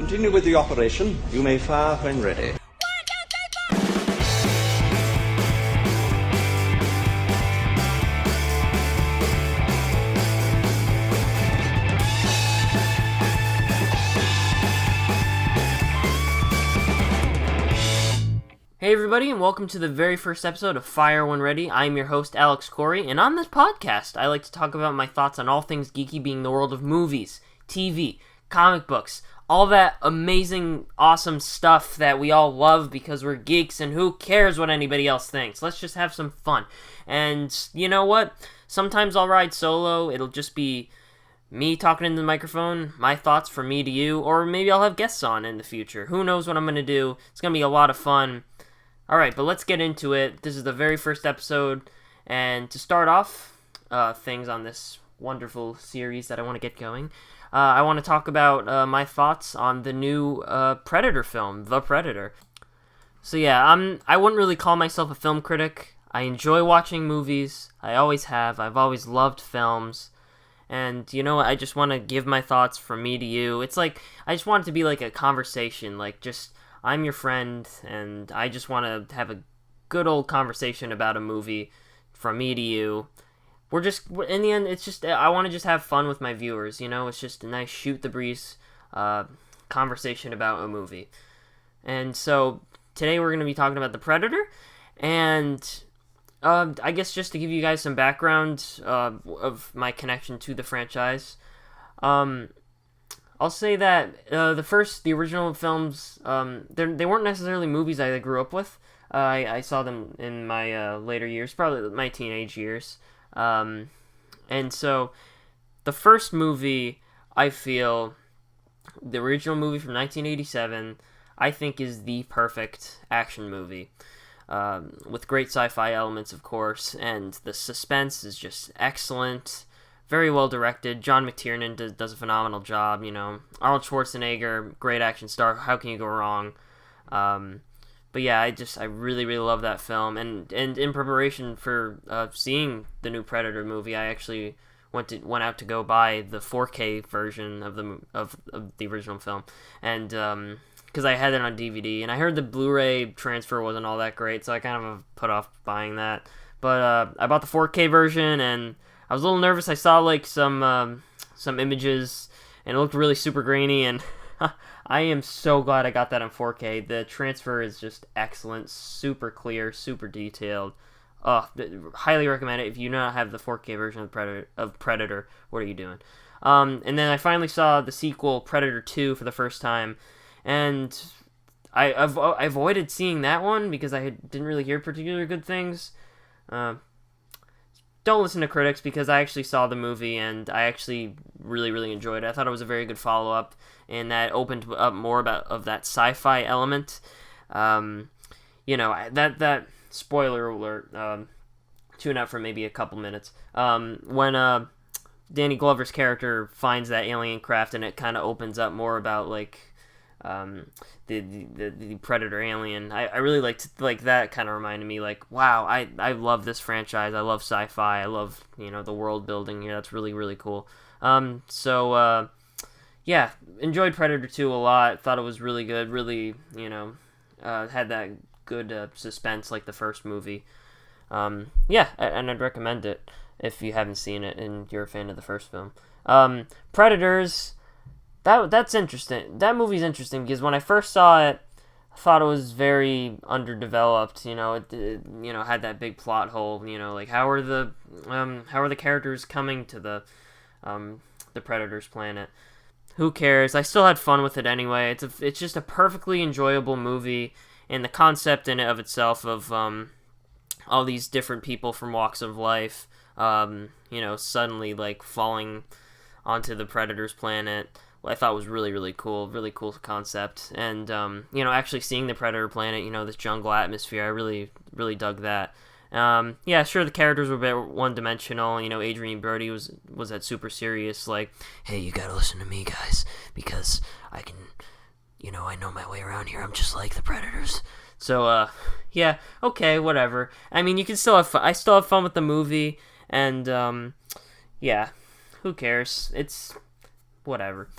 continue with the operation. You may fire when ready. Hey everybody, and welcome to the very first episode of Fire When Ready. I'm your host, Alex Corey, and on this podcast, I like to talk about my thoughts on all things geeky, being the world of movies, TV, comic books, all that amazing, awesome stuff that we all love because we're geeks, and who cares what anybody else thinks? Let's just have some fun. And you know what? Sometimes I'll ride solo. It'll just be me talking into the microphone, my thoughts from me to you, or maybe I'll have guests on in the future. Who knows what I'm going to do? It's going to be a lot of fun. Alright, but let's get into it. This is the very first episode, and to start off things on this wonderful series that I want to get going, I want to talk about my thoughts on the new Predator film, The Predator. So yeah, I wouldn't really call myself a film critic. I enjoy watching movies. I always have. I've always loved films. And you know what? I just want to give my thoughts from me to you. It's like, I just want it to be like a conversation, like just I'm your friend, and I just want to have a good old conversation about a movie from me to you. We're just, in the end, it's just, I want to just have fun with my viewers, you know? It's just a nice shoot the breeze conversation about a movie. And so, today we're going to be talking about The Predator, and I guess just to give you guys some background of my connection to the franchise, I'll say that the original films, they weren't necessarily movies I grew up with. I saw them in my later years, probably my teenage years. And so, the first movie, I feel, the original movie from 1987, I think is the perfect action movie. With great sci-fi elements, of course, and the suspense is just excellent. Very well directed. John McTiernan does a phenomenal job, you know. Arnold Schwarzenegger, great action star. How can you go wrong? But yeah, I really, really love that film. And in preparation for seeing the new Predator movie, I actually went out to go buy the 4K version of the original film, and because I had it on DVD, and I heard the Blu-ray transfer wasn't all that great, so I kind of put off buying that. But I bought the 4K version, and I was a little nervous. I saw like some images, and it looked really super grainy, and I am so glad I got that on 4K. The transfer is just excellent, super clear, super detailed. Highly recommend it. If you do not have the 4K version of Predator, what are you doing? And then I finally saw the sequel, Predator 2, for the first time, and I avoided seeing that one because I didn't really hear particularly good things. Don't listen to critics, because I actually saw the movie and I actually really, really enjoyed it. I thought it was a very good follow-up, and that opened up more of that sci-fi element. You know, that spoiler alert, tune out for maybe a couple minutes. When Danny Glover's character finds that alien craft, and it kind of opens up more about like the Predator alien. I really liked, like, that kind of reminded me, like, wow, I love this franchise. I love sci-fi. I love, you know, the world building here. That's really, really cool. Yeah, enjoyed Predator 2 a lot. Thought it was really good. Really, you know, had that good suspense like the first movie. Yeah, and I'd recommend it if you haven't seen it and you're a fan of the first film. Predators, that's interesting. That movie's interesting because when I first saw it, I thought it was very underdeveloped. You know, it you know, had that big plot hole. You know, like how are the characters coming to the Predator's planet? Who cares? I still had fun with it anyway. It's just a perfectly enjoyable movie, and the concept in it of itself of all these different people from walks of life, you know, suddenly like falling onto the Predator's planet, I thought was really, really cool concept. And, you know, actually seeing the Predator planet, you know, this jungle atmosphere, I really, really dug that. Yeah, sure, the characters were a bit one-dimensional. You know, Adrian Brody was that super serious, like, hey, you gotta listen to me, guys, because I can, you know, I know my way around here. I'm just like the Predators. So, yeah, okay, whatever. I mean, you can still have fun. I still have fun with the movie, and, yeah, who cares? It's whatever.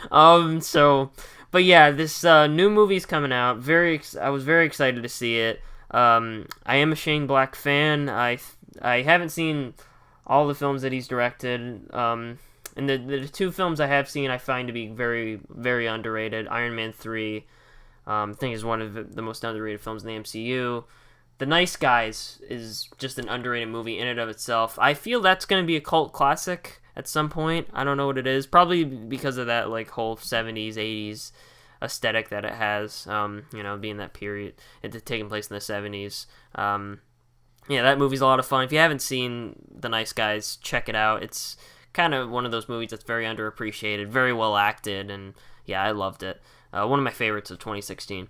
But yeah, this new movie's coming out. I was very excited to see it. I am a Shane Black fan. I haven't seen all the films that he's directed. And the two films I have seen I find to be very, very underrated. Iron Man 3, I think is one of the most underrated films in the MCU. The Nice Guys is just an underrated movie in and of itself. I feel that's going to be a cult classic at some point. I don't know what it is. Probably because of that like whole 70s, 80s aesthetic that it has, being that period, it taking place in the 70s. Yeah, that movie's a lot of fun. If you haven't seen The Nice Guys, check it out. It's kind of one of those movies that's very underappreciated, very well acted, and yeah, I loved it. One of my favorites of 2016.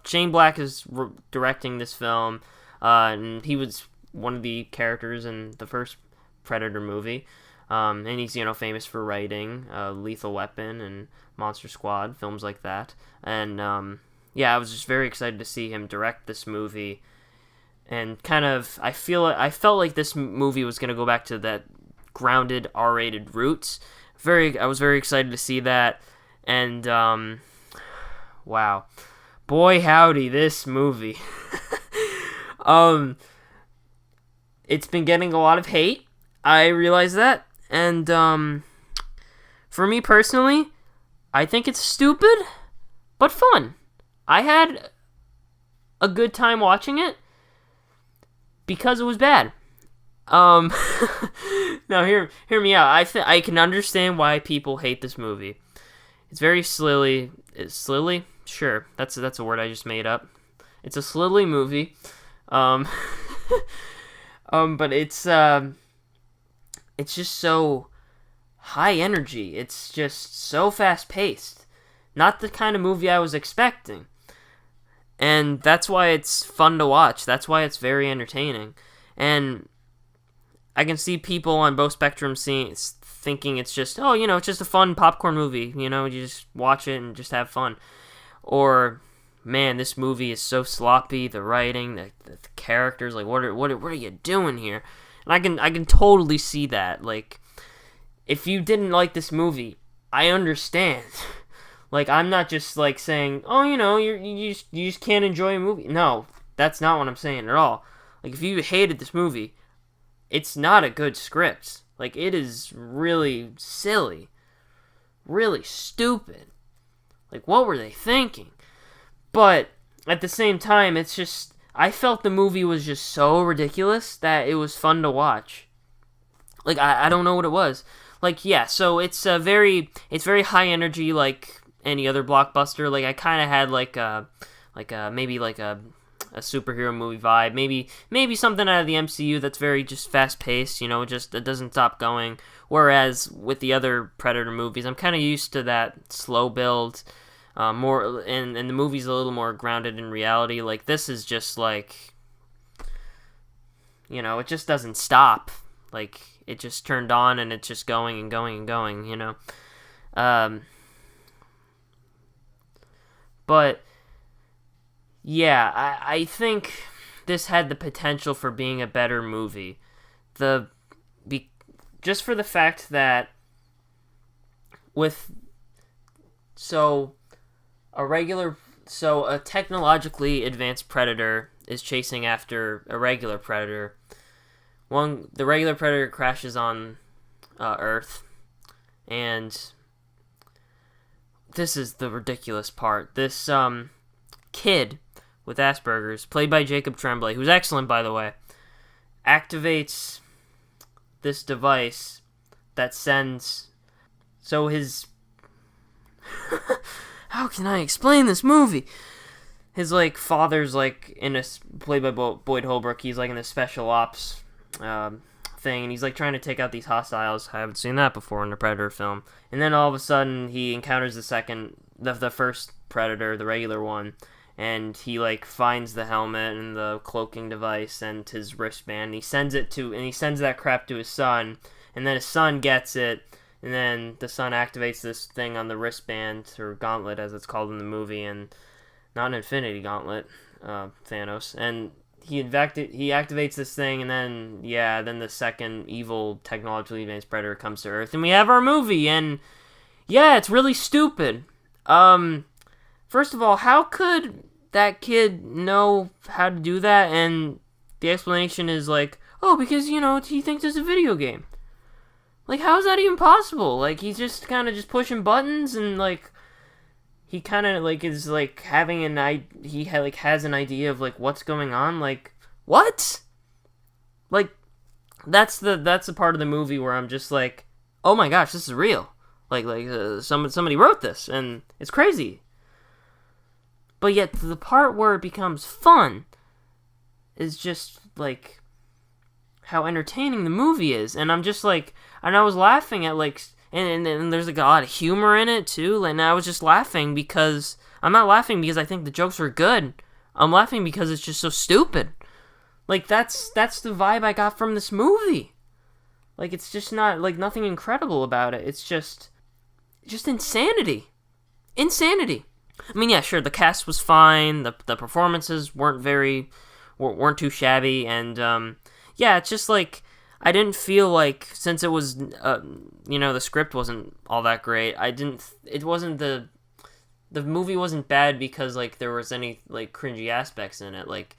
Shane Black is directing this film, and he was one of the characters in the first Predator movie. And he's, famous for writing Lethal Weapon and Monster Squad, films like that. And, I was just very excited to see him direct this movie. And I felt like this movie was going to go back to that grounded R-rated roots. I was very excited to see that. And, wow. Boy, howdy, this movie. It's been getting a lot of hate. I realize that. And, for me personally, I think it's stupid, but fun. I had a good time watching it because it was bad. Now hear me out. I can understand why people hate this movie. It's very slilly. Slilly? Sure, that's a word I just made up. It's a slilly movie. But it's just so high energy. It's just so fast paced. Not the kind of movie I was expecting. And that's why it's fun to watch. That's why it's very entertaining. And I can see people on both spectrums thinking it's just, it's just a fun popcorn movie. You just watch it and just have fun. Or, man, this movie is so sloppy. The writing, the characters, like, what are you doing here? And I can totally see that. Like, if you didn't like this movie, I understand. Like, I'm not just, like, saying, you just can't enjoy a movie. No, that's not what I'm saying at all. Like, if you hated this movie, it's not a good script. Like, it is really silly. Really stupid. Like, what were they thinking? But, at the same time, it's just, I felt the movie was just so ridiculous that it was fun to watch. Like, I don't know what it was. Like, yeah, so it's very high energy, like any other blockbuster. Like, I kind of had maybe a superhero movie vibe, maybe something out of the MCU that's very just fast paced, it doesn't stop going. Whereas with the other Predator movies, I'm kind of used to that slow build, more, and the movie's a little more grounded in reality. Like, this is just like, it just doesn't stop. Like, it just turned on and it's just going and going and going, But, yeah, I think this had the potential for being a better movie. Just for the fact that a technologically advanced predator is chasing after a regular predator. The regular predator crashes on Earth, and this is the ridiculous part. This kid with Asperger's, played by Jacob Tremblay, who's excellent, by the way, activates this device that sends... So his... How can I explain this movie? His, father's, played by Boyd Holbrook, he's, in a special ops thing, and he's, trying to take out these hostiles. I haven't seen that before in a Predator film. And then all of a sudden, he encounters the first Predator, the regular one, and he, finds the helmet and the cloaking device and his wristband. He sends that crap to his son, and then his son gets it, and then the son activates this thing on the wristband, or gauntlet, as it's called in the movie, and not an Infinity Gauntlet, Thanos, and he activates this thing, and then the second evil technologically advanced predator comes to Earth, and we have our movie, and yeah, it's really stupid. First of all, how could that kid know how to do that? And the explanation is like, oh, because, he thinks it's a video game. Like, how is that even possible? Like, he's just kind of just pushing buttons, and, like, he kind of, like, is, like, having has an idea of, like, what's going on. Like, what? Like, that's the part of the movie where I'm just like, oh my gosh, this is real. Like, somebody wrote this, and it's crazy. But yet, the part where it becomes fun is just, like, how entertaining the movie is. And I'm just, like, and I was laughing at, like, and there's, like, a lot of humor in it, too. And I was just laughing because, I'm not laughing because I think the jokes were good. I'm laughing because it's just so stupid. Like, that's the vibe I got from this movie. Like, it's just not, like, nothing incredible about it. It's just insanity. Insanity. I mean, yeah, sure, the cast was fine, the performances weren't too shabby, and, yeah, it's just, like, I didn't feel like, since it was, the script wasn't all that great, the movie wasn't bad because, like, there was any, like, cringy aspects in it, like,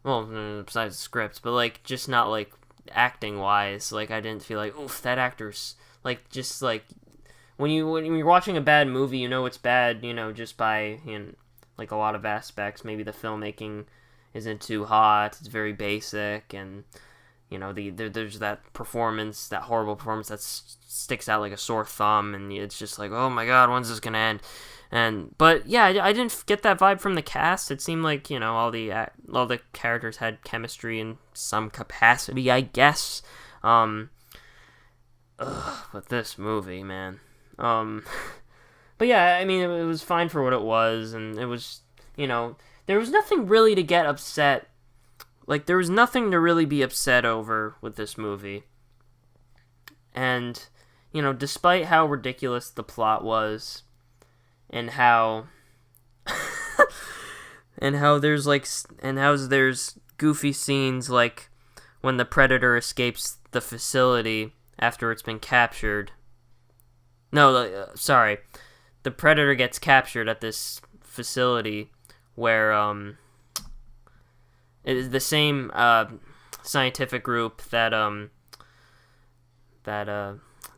well, besides the script, but, like, just not, like, acting-wise, like, I didn't feel like, oof, that actor's, like, just, like, when you're watching a bad movie, it's bad, just by, like, a lot of aspects. Maybe the filmmaking isn't too hot, it's very basic, and, there's that performance, that horrible performance that sticks out like a sore thumb, and it's just like, oh my god, when's this gonna end? But, yeah, I didn't get that vibe from the cast. It seemed like, all the characters had chemistry in some capacity, I guess. But this movie, man. But yeah, I mean, it was fine for what it was, and it was, there was nothing really to get upset. Like, there was nothing to really be upset over with this movie. And, despite how ridiculous the plot was, and how, there's goofy scenes, like, when the Predator escapes the facility after it's been captured. No, sorry. The Predator gets captured at this facility where it is the same scientific group that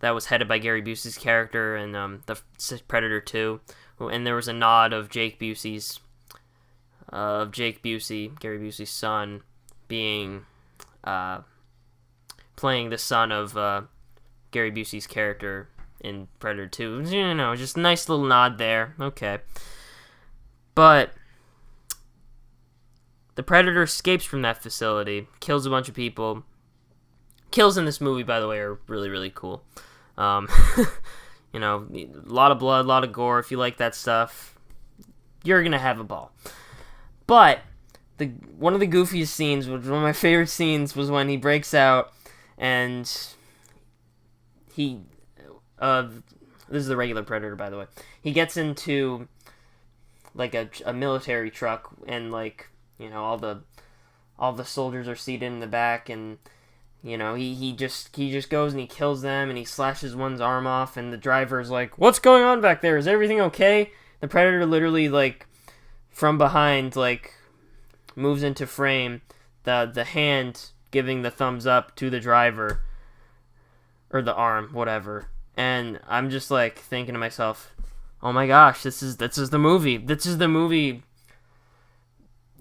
was headed by Gary Busey's character in the Predator 2, and there was a nod of Gary Busey's son, being playing the son of Gary Busey's character in Predator 2. Just a nice little nod there. Okay. But the Predator escapes from that facility, kills a bunch of people. Kills in this movie, by the way, are really, really cool. A lot of blood, a lot of gore. If you like that stuff, you're gonna have a ball. But one of the goofiest scenes, one of my favorite scenes, was when he breaks out and he... this is the regular Predator, by the way. He gets into, like, a military truck, and, like, all the soldiers are seated in the back, and, he just goes and he kills them, and he slashes one's arm off, and the driver's like, what's going on back there? Is everything okay? The Predator literally, like, from behind, like, moves into frame, the hand giving the thumbs up to the driver, or the arm, whatever. And I'm just, like, thinking to myself, oh my gosh, this is the movie. This is the movie.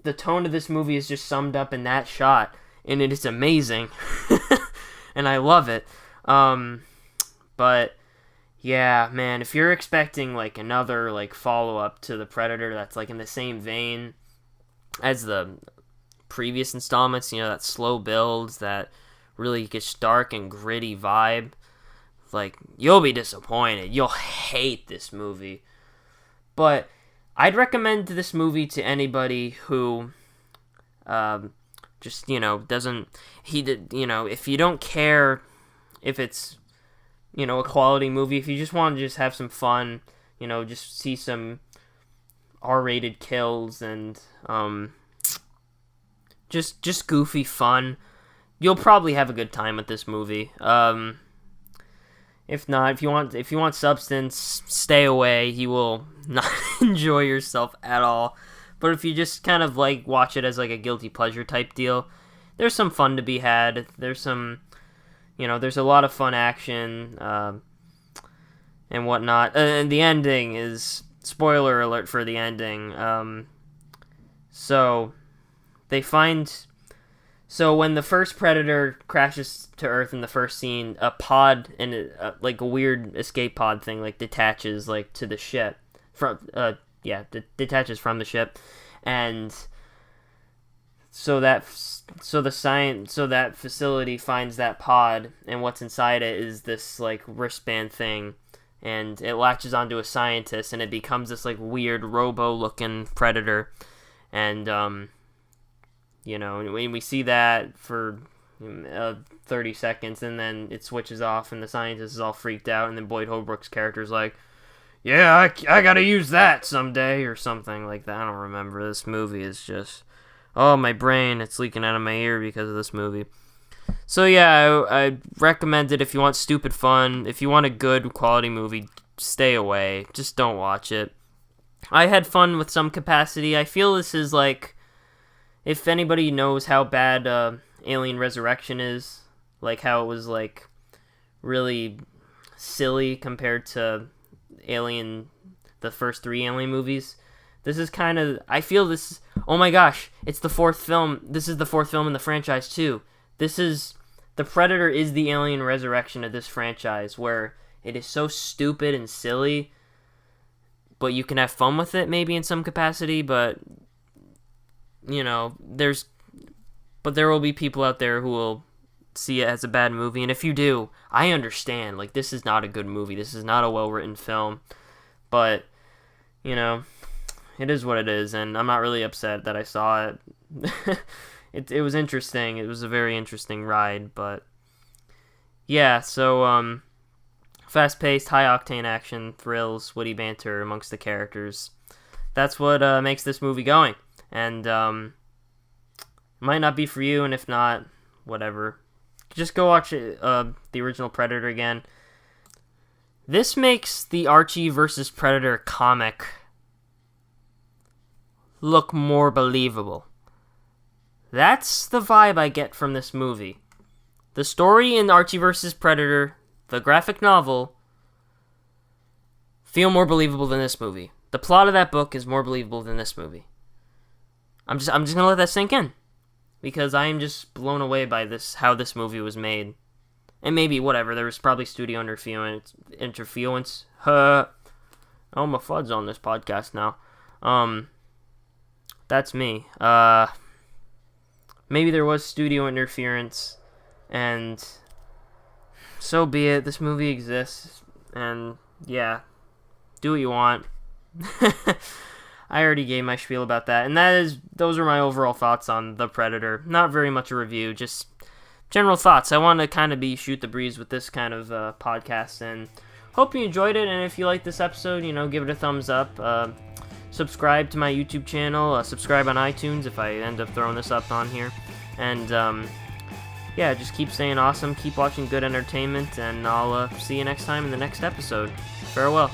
The tone of this movie is just summed up in that shot, and it is amazing. And I love it. But, yeah, man, if you're expecting, like, another, like, follow-up to The Predator that's, like, in the same vein as the previous installments, that slow builds, that really gets dark and gritty vibe, like, you'll be disappointed. You'll hate this movie. But I'd recommend this movie to anybody who just, doesn't... if you don't care if it's, a quality movie, if you just want to just have some fun, just see some R-rated kills and, just goofy fun. You'll probably have a good time with this movie. If not, if you want substance, stay away. You will not enjoy yourself at all. But if you just kind of like watch it as like a guilty pleasure type deal, there's some fun to be had. There's some, there's a lot of fun action and whatnot. And the ending is, spoiler alert for the ending. So when the first predator crashes to Earth in the first scene, a pod and like a weird escape pod thing like detaches like to the ship detaches from the ship, and so that facility finds that pod, and what's inside it is this like wristband thing, and it latches onto a scientist, and it becomes this like weird robo-looking predator, and we see that for 30 seconds, and then it switches off, and the scientist is all freaked out, and then Boyd Holbrook's character's like, yeah, I gotta use that someday, or something like that. I don't remember. This movie is just, my brain, it's leaking out of my ear because of this movie. So yeah, I recommend it if you want stupid fun. If you want a good quality movie, stay away. Just don't watch it. I had fun with some capacity. I feel this is like, if anybody knows how bad Alien Resurrection is, like how it was like really silly compared to the first 3 Alien movies, this is kind of, I feel this, oh my gosh, it's the 4th film, this is the 4th film in the franchise too. The Predator is the Alien Resurrection of this franchise, where it is so stupid and silly, but you can have fun with it maybe in some capacity, but there will be people out there who will see it as a bad movie, and if you do, I understand. Like, this is not a good movie. This is not a well-written film, but it is what it is, and I'm not really upset that I saw it. It was interesting. It was a very interesting ride, but yeah. So fast-paced, high-octane action, thrills, witty banter amongst the characters. That's what makes this movie going. And it might not be for you, and if not, whatever. Just go watch it, the original Predator again. This makes the Archie versus Predator comic look more believable. That's the vibe I get from this movie. The story in Archie vs. Predator, the graphic novel, feel more believable than this movie. The plot of that book is more believable than this movie. I'm just gonna let that sink in, because I am just blown away by how this movie was made. And maybe, whatever, there was probably studio interference. Oh, my FUD's on this podcast now. That's me. Maybe there was studio interference, and so be it. This movie exists, and yeah, do what you want. I already gave my spiel about that, and those are my overall thoughts on The Predator. Not very much a review, just general thoughts. I want to kind of shoot the breeze with this kind of podcast, and hope you enjoyed it. And if you like this episode, give it a thumbs up. Subscribe to my YouTube channel. Subscribe on iTunes if I end up throwing this up on here. And yeah, just keep staying awesome. Keep watching good entertainment, and I'll see you next time in the next episode. Farewell.